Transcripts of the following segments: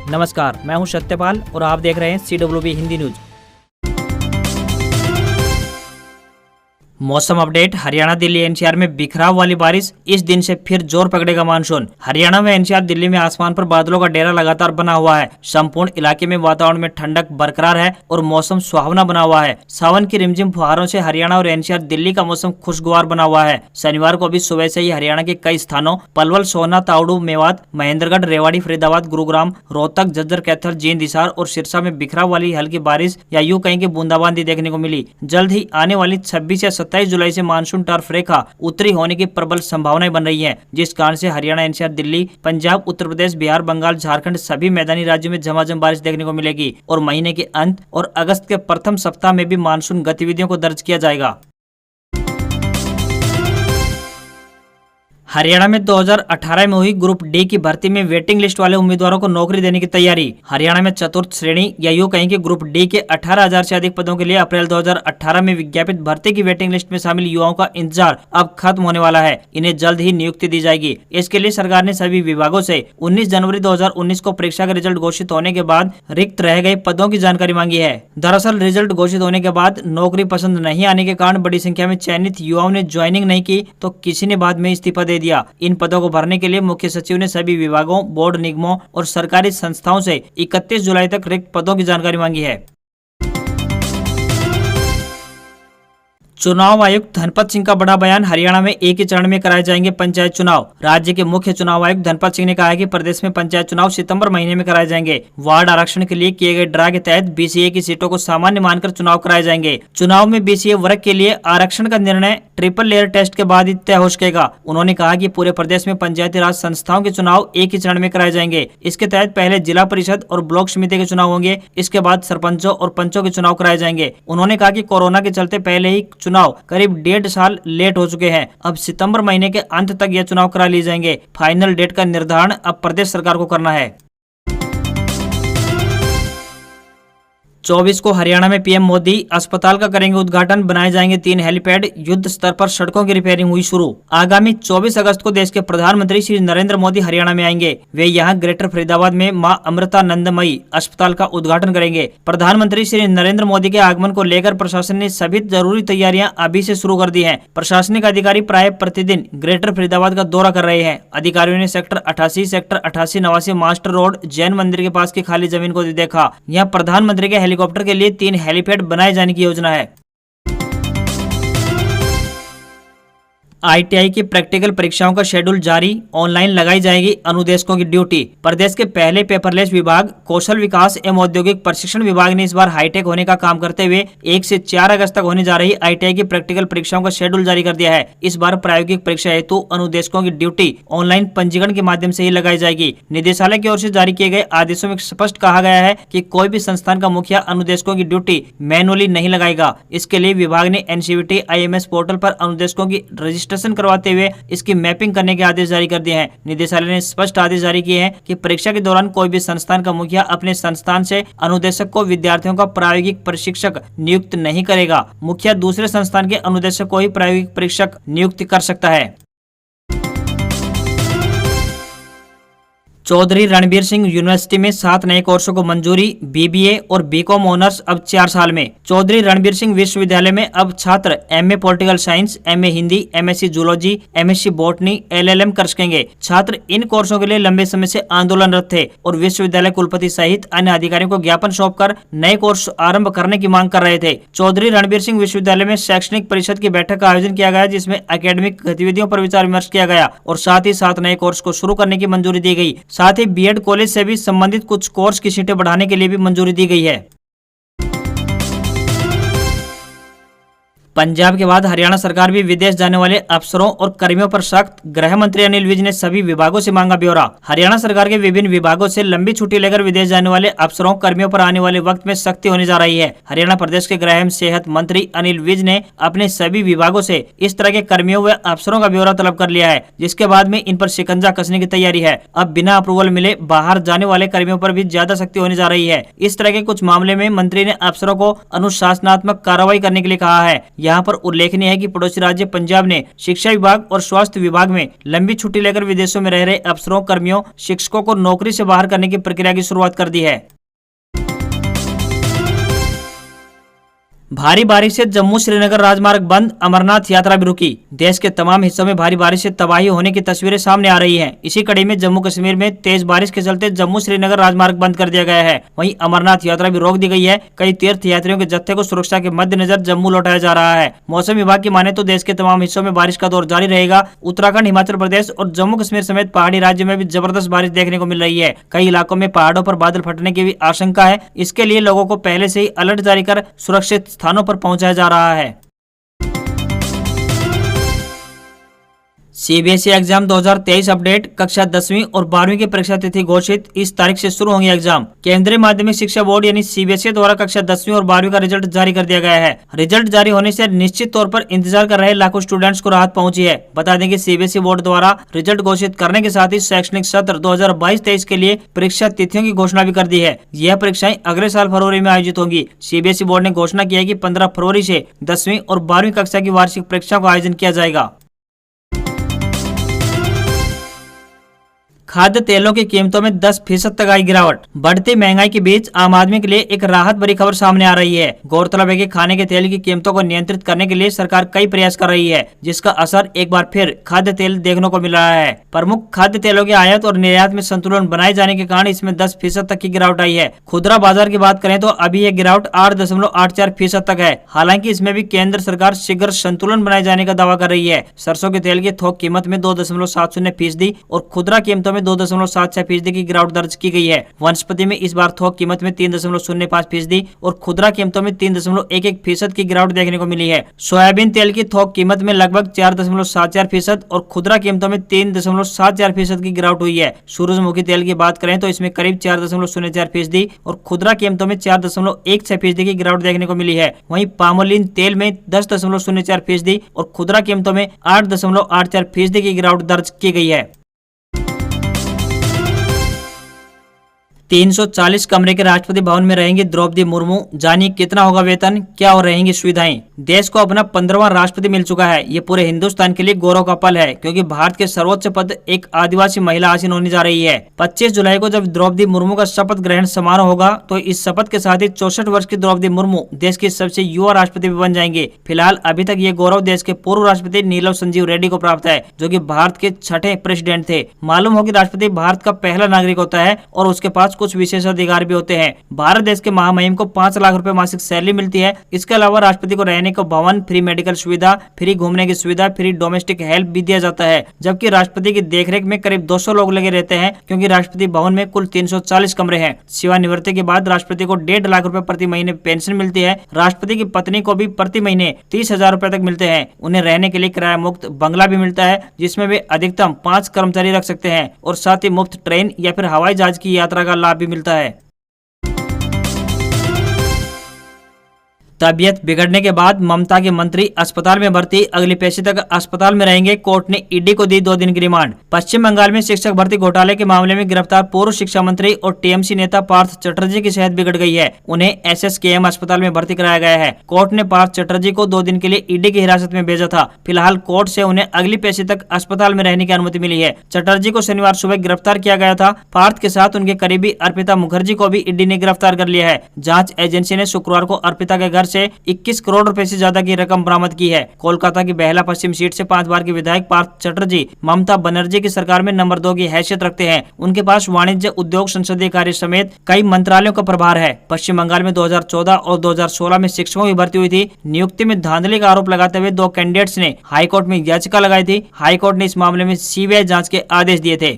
नमस्कार, मैं हूं सत्यपाल और आप देख रहे हैं CWB हिंदी न्यूज। मौसम अपडेट। हरियाणा, दिल्ली, एनसीआर में बिखराव वाली बारिश। इस दिन से फिर जोर पकड़ेगा मानसून। हरियाणा में एनसीआर, दिल्ली में आसमान पर बादलों का डेरा लगातार बना हुआ है। संपूर्ण इलाके में वातावरण में ठंडक बरकरार है और मौसम सुहावना बना हुआ है। सावन की रिमझिम फुहारों से हरियाणा और एनसीआर, दिल्ली का मौसम खुशगवार बना हुआ है। शनिवार को भी सुबह से ही हरियाणा के कई स्थानों पलवल, सोहना, तावड़ू, मेवात, महेंद्रगढ़, रेवाड़ी, फरीदाबाद, गुरुग्राम, रोहतक, झज्जर, कैथल, जींद, हिसार और सिरसा में बिखराव वाली हल्की बारिश या यूं कहीं की बूंदाबांदी देखने को मिली। जल्द ही आने वाली 26 या 27 जुलाई से मानसून टर्फ रेखा उत्तरी होने की प्रबल संभावनाएं बन रही हैं, जिस कारण से हरियाणा, एनसीआर, दिल्ली, पंजाब, उत्तर प्रदेश, बिहार, बंगाल, झारखंड सभी मैदानी राज्यों में झमाझम बारिश देखने को मिलेगी और महीने के अंत और अगस्त के प्रथम सप्ताह में भी मानसून गतिविधियों को दर्ज किया जाएगा। हरियाणा में 2018 में हुई ग्रुप डी की भर्ती में वेटिंग लिस्ट वाले उम्मीदवारों को नौकरी देने की तैयारी। हरियाणा में चतुर्थ श्रेणी या यूं कहीं कि ग्रुप डी के 18,000 से अधिक पदों के लिए अप्रैल 2018 में विज्ञापित भर्ती की वेटिंग लिस्ट में शामिल युवाओं का इंतजार अब खत्म होने वाला है। इन्हें जल्द ही नियुक्ति दी जाएगी। इसके लिए सरकार ने सभी विभागों से 19 जनवरी 2019 को परीक्षा का रिजल्ट घोषित होने के बाद रिक्त रह गए पदों की जानकारी मांगी है। दरअसल रिजल्ट घोषित होने के बाद नौकरी पसंद नहीं आने के कारण बड़ी संख्या में चयनित युवाओं ने ज्वाइनिंग नहीं की तो किसी ने बाद में इस्तीफा दे दिया। इन पदों को भरने के लिए मुख्य सचिव ने सभी विभागों, बोर्ड, निगमों और सरकारी संस्थाओं से 31 जुलाई तक रिक्त पदों की जानकारी मांगी है। चुनाव आयुक्त धनपत सिंह का बड़ा बयान। हरियाणा में एक ही चरण में कराए जाएंगे पंचायत चुनाव। राज्य के मुख्य चुनाव आयुक्त धनपत सिंह ने कहा है कि प्रदेश में पंचायत चुनाव सितंबर महीने में कराए जाएंगे। वार्ड आरक्षण के लिए किए गए ड्रा के तहत बीसीए की सीटों को सामान्य मानकर चुनाव कराए जाएंगे। चुनाव में बीसीए वर्ग के लिए आरक्षण का निर्णय ट्रिपल लेयर टेस्ट के बाद ही तय हो सकेगा। उन्होंने कहा कि पूरे प्रदेश में पंचायती राज संस्थाओं के चुनाव एक ही चरण में कराए जाएंगे। इसके तहत पहले जिला परिषद और ब्लॉक समिति के चुनाव होंगे। इसके बाद सरपंचों और पंचों के चुनाव कराए जाएंगे। उन्होंने कहा कि कोरोना के चलते पहले ही चुनाव करीब 1.5 साल लेट हो चुके हैं। अब सितंबर महीने के अंत तक यह चुनाव करा लिए जाएंगे। फाइनल डेट का निर्धारण अब प्रदेश सरकार को करना है। 24 को हरियाणा में पीएम मोदी अस्पताल का करेंगे उद्घाटन। बनाए जाएंगे 3 हेलीपैड। युद्ध स्तर पर सड़कों की रिपेयरिंग हुई शुरू। आगामी 24 अगस्त को देश के प्रधानमंत्री श्री नरेंद्र मोदी हरियाणा में आएंगे। वे यहां ग्रेटर फरीदाबाद में मां अमृतानंदमयी अस्पताल का उद्घाटन करेंगे। प्रधानमंत्री श्री नरेंद्र मोदी के आगमन को लेकर प्रशासन ने सभी जरूरी तैयारियां अभी से शुरू कर दी है। प्रशासनिक अधिकारी प्राय प्रतिदिन ग्रेटर फरीदाबाद का दौरा कर रहे हैं। अधिकारियों ने sector 88, sector 88, 89 master road, Jain मंदिर के पास की खाली जमीन को देखा। यहाँ प्रधानमंत्री के हेलीकॉप्टर के लिए 3 हेलीपैड बनाए जाने की योजना है। आईटीआई की प्रैक्टिकल परीक्षाओं का शेड्यूल जारी। ऑनलाइन लगाई जाएगी अनुदेशकों की ड्यूटी। प्रदेश के पहले पेपरलेस विभाग कौशल विकास एवं औद्योगिक प्रशिक्षण विभाग ने इस बार हाईटेक होने का काम करते हुए 1 से 4 अगस्त तक होने जा रही आईटीआई की प्रैक्टिकल परीक्षाओं का शेड्यूल जारी कर दिया है। इस बार प्रायोगिक परीक्षा हेतु अनुदेशकों की ड्यूटी ऑनलाइन पंजीकरण के माध्यम से ही लगाई जाएगी। निदेशालय की ओर से जारी किए गए आदेशों में स्पष्ट कहा गया है कि कोई भी संस्थान का मुखिया अनुदेशकों की ड्यूटी मैनुअली नहीं लगाएगा। इसके लिए विभाग ने एनसीवीटी IMS पोर्टल पर अनुदेशकों की रजिस्ट्रेशन करवाते हुए इसकी मैपिंग करने के आदेश जारी कर दिए हैं। निदेशालय ने स्पष्ट आदेश जारी किए हैं कि परीक्षा के दौरान कोई भी संस्थान का मुखिया अपने संस्थान से अनुदेशक को विद्यार्थियों का प्रायोगिक प्रशिक्षक नियुक्त नहीं करेगा। मुखिया दूसरे संस्थान के अनुदेशक को ही प्रायोगिक परीक्षक नियुक्त कर सकता है। चौधरी रणबीर सिंह यूनिवर्सिटी में 7 नए कोर्सों को मंजूरी। BBA और BCom ऑनर्स अब 4 साल में। चौधरी रणबीर सिंह विश्वविद्यालय में अब छात्र MA political science, MA Hindi, MSc zoology, MSc botany, LLM कर सकेंगे। छात्र इन कोर्सों के लिए लंबे समय से आंदोलनरत थे और विश्वविद्यालय कुलपति सहित अन्य अधिकारियों को ज्ञापन सौंपकर नए कोर्स आरंभ करने की मांग कर रहे थे। चौधरी रणबीर सिंह विश्वविद्यालय में शैक्षणिक परिषद की बैठक का आयोजन किया गया, जिसमें एकेडमिक गतिविधियों पर विचार विमर्श किया गया और साथ ही 7 नए कोर्स को शुरू करने की मंजूरी दी गई। साथ ही बीएड कॉलेज से भी संबंधित कुछ कोर्स की सीटें बढ़ाने के लिए भी मंजूरी दी गई है। पंजाब के बाद हरियाणा सरकार भी विदेश जाने वाले अफसरों और कर्मियों पर सख्त। गृह मंत्री अनिल विज ने सभी विभागों से मांगा ब्यौरा। हरियाणा सरकार के विभिन्न विभागों से लंबी छुट्टी लेकर विदेश जाने वाले अफसरों कर्मियों पर आने वाले वक्त में सख्ती होने जा रही है। हरियाणा प्रदेश के गृह एवं सेहत मंत्री अनिल विज ने अपने सभी विभागों से इस तरह के कर्मियों व अफसरों का ब्यौरा तलब कर लिया है, जिसके बाद में इन पर शिकंजा कसने की तैयारी है। अब बिना अप्रूवल मिले बाहर जाने वाले कर्मियों पर भी ज्यादा सख्ती होने जा रही है। इस तरह के कुछ मामले में मंत्री ने अफसरों को अनुशासनात्मक कार्रवाई करने के लिए कहा है यहाँ पर उल्लेखनीय है कि पड़ोसी राज्य पंजाब ने शिक्षा विभाग और स्वास्थ्य विभाग में लंबी छुट्टी लेकर विदेशों में रह रहे अफसरों, कर्मियों, शिक्षकों को नौकरी से बाहर करने की प्रक्रिया की शुरुआत कर दी है। भारी बारिश से जम्मू श्रीनगर राजमार्ग बंद, अमरनाथ यात्रा भी रुकी। देश के तमाम हिस्सों में भारी बारिश से तबाही होने की तस्वीरें सामने आ रही हैं। इसी कड़ी में जम्मू कश्मीर में तेज बारिश के चलते जम्मू श्रीनगर राजमार्ग बंद कर दिया गया है। वहीं अमरनाथ यात्रा भी रोक दी गई है। कई तीर्थ यात्रियों के जत्थे को सुरक्षा के मद्देनजर जम्मू लौटाया जा रहा है। मौसम विभाग की माने तो देश के तमाम हिस्सों में बारिश का दौर जारी रहेगा। उत्तराखंड, हिमाचल प्रदेश और जम्मू कश्मीर समेत पहाड़ी राज्यों में भी जबरदस्त बारिश देखने को मिल रही है। कई इलाकों में पहाड़ों पर बादल फटने की भी आशंका है। इसके लिए लोगों को पहले से ही अलर्ट जारी कर सुरक्षित स्थानों पर पहुंचाया जा रहा है। सीबीएसई एग्जाम 2023 अपडेट, कक्षा 10वीं और 12वीं की परीक्षा तिथि घोषित। इस तारीख से शुरू होंगे एग्जाम। केंद्रीय माध्यमिक शिक्षा बोर्ड यानी सीबीएसई द्वारा कक्षा 10वीं और 12वीं का रिजल्ट जारी कर दिया गया है। रिजल्ट जारी होने से निश्चित तौर पर इंतजार कर रहे लाखों स्टूडेंट्स को राहत पहुंची है। बता दें कि सीबीएसई बोर्ड द्वारा रिजल्ट घोषित करने के साथ ही शैक्षणिक सत्र 2022-23 के लिए परीक्षा तिथियों की घोषणा भी कर दी है। यह परीक्षाएं अगले साल फरवरी में आयोजित होंगी। सीबीएसई बोर्ड ने घोषणा की है कि 15 फरवरी से 10वीं और 12वीं कक्षा की वार्षिक परीक्षा का आयोजन किया जाएगा। खाद्य तेलों की कीमतों में 10% तक आई गिरावट। बढ़ती महंगाई के बीच आम आदमी के लिए एक राहत भरी खबर सामने आ रही है। गौरतलब है कि खाने के तेल की कीमतों को नियंत्रित करने के लिए सरकार कई प्रयास कर रही है, जिसका असर एक बार फिर खाद्य तेल देखने को मिल रहा है। प्रमुख खाद्य तेलों के आयात और निर्यात में संतुलन बनाए जाने के कारण इसमें 10% तक की गिरावट आई है। खुदरा बाजार की बात करें तो अभी यह गिरावट 8.84% तक है। हालांकि इसमें भी केंद्र सरकार शीघ्र संतुलन बनाए जाने का दावा कर रही है। सरसों के तेल की थोक कीमत में 2.70% और खुदरा कीमतों में 2.76% की गिरावट दर्ज की गई है। वनस्पति में इस बार थोक कीमत में 3.05% और खुदरा कीमतों में 3.11% की गिरावट देखने को मिली है। सोयाबीन तेल की थोक कीमत में लगभग 4.74% और खुदरा कीमतों में 3.74% की गिरावट हुई है। सूरजमुखी तेल की बात करें तो इसमें करीब 4.04% और खुदरा कीमतों में 4.16% की गिरावट देखने को मिली है। वहीं पामोलिन तेल में 10.04% और खुदरा कीमतों में 8.84% की गिरावट दर्ज की गई है। 340 कमरे के राष्ट्रपति भवन में रहेंगे द्रौपदी मुर्मू। जानिए कितना होगा वेतन, क्या और रहेंगी सुविधाएं। देश को अपना 15वां राष्ट्रपति मिल चुका है। ये पूरे हिंदुस्तान के लिए गौरव का पल है, क्योंकि भारत के सर्वोच्च पद एक आदिवासी महिला आसीन होने जा रही है। 25 जुलाई को जब द्रौपदी मुर्मू का शपथ ग्रहण समारोह होगा तो इस शपथ के साथ ही 64 वर्ष की द्रौपदी मुर्मू देश की सबसे युवा राष्ट्रपति भी बन जाएंगे। फिलहाल अभी तक ये गौरव देश के पूर्व राष्ट्रपति नीलम संजीव रेड्डी को प्राप्त है, जो कि भारत के 6ठे प्रेसिडेंट थे। मालूम हो कि राष्ट्रपति भारत का पहला नागरिक होता है और उसके पास कुछ विशेष अधिकार भी होते हैं। भारत देश के महामहिम को 5 लाख रुपए मासिक सैलरी मिलती है। इसके अलावा राष्ट्रपति को रहने को भवन, फ्री मेडिकल सुविधा, फ्री घूमने की सुविधा, फ्री डोमेस्टिक हेल्प भी दिया जाता है। जबकि राष्ट्रपति की देखरेख में करीब 200 लोग लगे रहते हैं, क्योंकि राष्ट्रपति भवन में कुल 340 कमरे हैं। सेवानिवृत्ति के बाद राष्ट्रपति को 1.5 लाख रुपए प्रति महीने पेंशन मिलती है। राष्ट्रपति की पत्नी को भी प्रति महीने 30,000 रुपए तक मिलते हैं। उन्हें रहने के लिए किराया मुक्त बंगला भी मिलता है, जिसमें वे अधिकतम 5 कर्मचारी रख सकते हैं और साथ ही मुफ्त ट्रेन या फिर हवाई जहाज की यात्रा का लाभ भी मिलता है। तबियत बिगड़ने के बाद ममता के मंत्री अस्पताल में भर्ती, अगली पेशी तक अस्पताल में रहेंगे। कोर्ट ने ईडी को दी 2 दिन की रिमांड। पश्चिम बंगाल में शिक्षक भर्ती घोटाले के मामले में गिरफ्तार पूर्व शिक्षा मंत्री और टीएमसी नेता पार्थ चटर्जी की सेहत बिगड़ गई है। उन्हें एसएसकेएम अस्पताल में भर्ती कराया गया है। कोर्ट ने पार्थ चटर्जी को 2 दिन के लिए ईडी की हिरासत में भेजा था। फिलहाल कोर्ट से उन्हें अगली पेशी तक अस्पताल में रहने की अनुमति मिली है। चटर्जी को शनिवार सुबह गिरफ्तार किया गया था। पार्थ के साथ उनके करीबी अर्पिता मुखर्जी को भी ईडी ने गिरफ्तार कर लिया है। जांच एजेंसी ने शुक्रवार को अर्पिता के घर से 21 करोड़ रुपए से ज्यादा की रकम बरामद की है। कोलकाता की बेहला पश्चिम सीट से 5 बार के विधायक पार्थ चटर्जी ममता बनर्जी की सरकार में नंबर 2 की हैसियत रखते हैं। उनके पास वाणिज्य, उद्योग, संसदीय कार्य समेत कई मंत्रालयों का प्रभार है। पश्चिम बंगाल में 2014 और 2016 में शिक्षकों की भर्ती हुई थी। नियुक्ति में धांधली का आरोप लगाते हुए 2 कैंडिडेट्स ने हाईकोर्ट में याचिका लगाई थी। हाईकोर्ट ने इस मामले में सीबीआई जांच के आदेश दिए थे।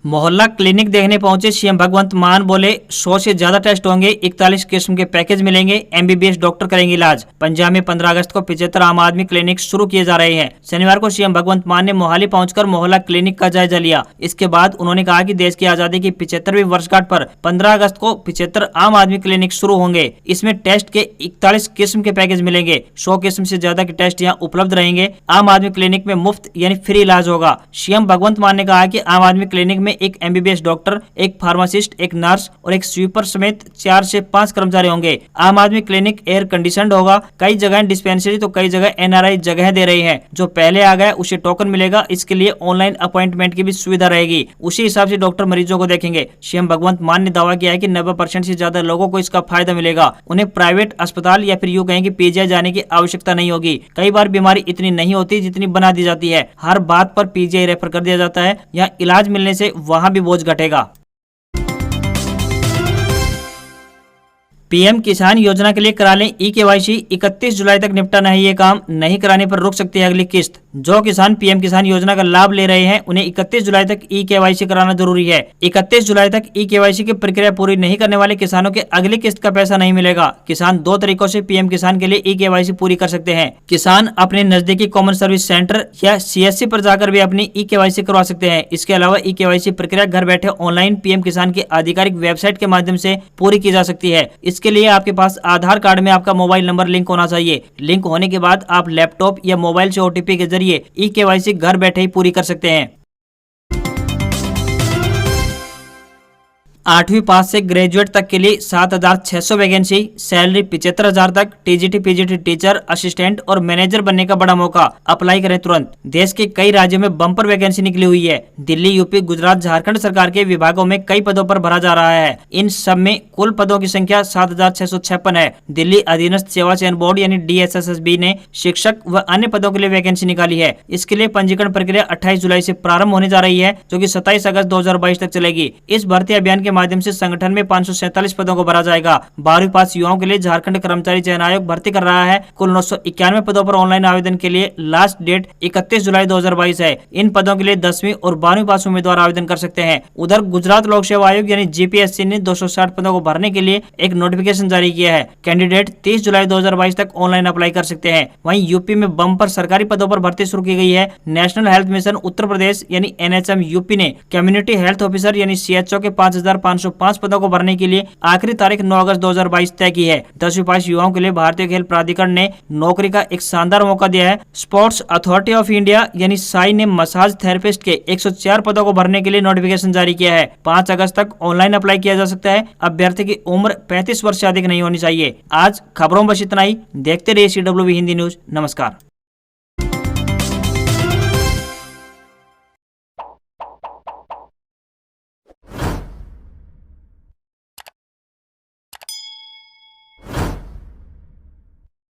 मोहल्ला क्लिनिक देखने पहुंचे सीएम भगवंत मान, बोले 100 से ज्यादा टेस्ट होंगे, 41 किस्म के पैकेज मिलेंगे, एमबीबीएस डॉक्टर करेंगे इलाज। पंजाब में 15 अगस्त को 75 आम आदमी क्लिनिक शुरू किए जा रहे हैं। शनिवार को सीएम भगवंत मान ने मोहाली पहुंचकर मोहल्ला क्लिनिक का जायजा लिया। इसके बाद उन्होंने कहा कि देश की आजादी की 75वीं वर्षगांठ पर 15 अगस्त को 75 आम आदमी क्लिनिक शुरू होंगे। इसमें टेस्ट के 41 किस्म के पैकेज मिलेंगे। 100 किस्म से ज्यादा के टेस्ट यहाँ उपलब्ध रहेंगे। आम आदमी क्लिनिक में मुफ्त यानी फ्री इलाज होगा। सीएम भगवंत मान ने कहा कि आम आदमी क्लिनिक में एक MBBS डॉक्टर, एक फार्मासिस्ट, एक नर्स और एक स्वीपर समेत 4 से 5 कर्मचारी होंगे। आम आदमी क्लिनिक एयर कंडीशनड होगा। कई जगह डिस्पेंसरी तो कई जगह NRI जगह दे रही है। जो पहले आ गया उसे टोकन मिलेगा। इसके लिए ऑनलाइन अपॉइंटमेंट की भी सुविधा रहेगी। उसी हिसाब से डॉक्टर मरीजों को देखेंगे। CM भगवंत मान ने दावा किया है कि 90% से ज्यादा लोगों को इसका फायदा मिलेगा। उन्हें प्राइवेट अस्पताल या फिर यूं कहें कि PGI जाने की आवश्यकता नहीं होगी। कई बार बीमारी इतनी नहीं होती जितनी बना दी जाती है। हर बात पर PGI रेफर कर दिया जाता है। यहाँ इलाज मिलने से वहां भी बोझ घटेगा। PM किसान योजना के लिए करा लें eKYC। 31 जुलाई तक निपटाना है ये काम। नहीं कराने पर रुक सकती है अगली किस्त। जो किसान PM किसान योजना का लाभ ले रहे हैं उन्हें 31 जुलाई तक eKYC कराना जरूरी है। 31 जुलाई तक eKYC की प्रक्रिया पूरी नहीं करने वाले किसानों के अगली किस्त का पैसा नहीं मिलेगा। किसान 2 तरीकों से PM किसान के लिए eKYC पूरी कर सकते हैं। किसान अपने नजदीकी कॉमन सर्विस सेंटर या CSC पर जाकर भी अपनी eKYC करवा सकते हैं। इसके अलावा eKYC प्रक्रिया घर बैठे ऑनलाइन PM किसान की आधिकारिक वेबसाइट के माध्यम से पूरी की जा सकती है। इसके लिए आपके पास आधार कार्ड में आपका मोबाइल नंबर लिंक होना चाहिए। लिंक होने के बाद आप लैपटॉप या मोबाइल से OTP के जरिए eKYC घर बैठे ही पूरी कर सकते हैं। 8वीं पास से ग्रेजुएट तक के लिए 7,600 वैकेंसी, सैलरी 75,000 तक, TGT PGT टीचर, असिस्टेंट और मैनेजर बनने का बड़ा मौका। अप्लाई करें तुरंत। देश के कई राज्यों में बम्पर वैकेंसी निकली हुई है। दिल्ली, UP, गुजरात, झारखंड सरकार के विभागों में कई पदों पर भरा जा रहा है। इन सब में कुल पदों की संख्या 7,656 है। दिल्ली अधीनस्थ सेवा चयन बोर्ड यानी DSSSB ने शिक्षक व अन्य पदों के लिए वैकेंसी निकाली है। इसके लिए पंजीकरण प्रक्रिया 28 जुलाई से प्रारंभ होने जा रही है, जो कि 27 अगस्त 2022 तक चलेगी। इस भर्ती अभियान के माध्यम से संगठन में 547 पदों को भरा जाएगा। 12वीं पास युवाओं के लिए झारखंड कर्मचारी चयन आयोग भर्ती कर रहा है। कुल 991 पदों पर ऑनलाइन आवेदन के लिए लास्ट डेट 31 जुलाई 2022 है। इन पदों के लिए 10वीं और 12वीं पास उम्मीदवार आवेदन कर सकते हैं। उधर गुजरात लोक सेवा आयोग यानी GPSC ने 260 पदों को भरने के लिए एक नोटिफिकेशन जारी किया है। कैंडिडेट 30 जुलाई 2022 तक ऑनलाइन अप्लाई कर सकते हैं। वहीं यूपी में बम्पर सरकारी पदों पर भर्ती शुरू की गई है। National health mission Uttar Pradesh यानी NHM यूपी ने कम्युनिटी हेल्थ ऑफिसर यानी CHO के 5,505 पदों को भरने के लिए आखिरी तारीख 9 अगस्त 2022 तय की है। 10वीं पास युवाओं के लिए भारतीय खेल प्राधिकरण ने नौकरी का एक शानदार मौका दिया है। स्पोर्ट्स अथॉरिटी ऑफ इंडिया यानी साई ने मसाज थेरेपिस्ट के 104 पदों को भरने के लिए नोटिफिकेशन जारी किया है। 5 अगस्त तक ऑनलाइन अप्लाई किया जा सकता है। अभ्यर्थी की उम्र 35 वर्ष से अधिक नहीं होनी चाहिए। आज खबरों में बस इतना ही। देखते रहिए CWB हिंदी न्यूज। नमस्कार।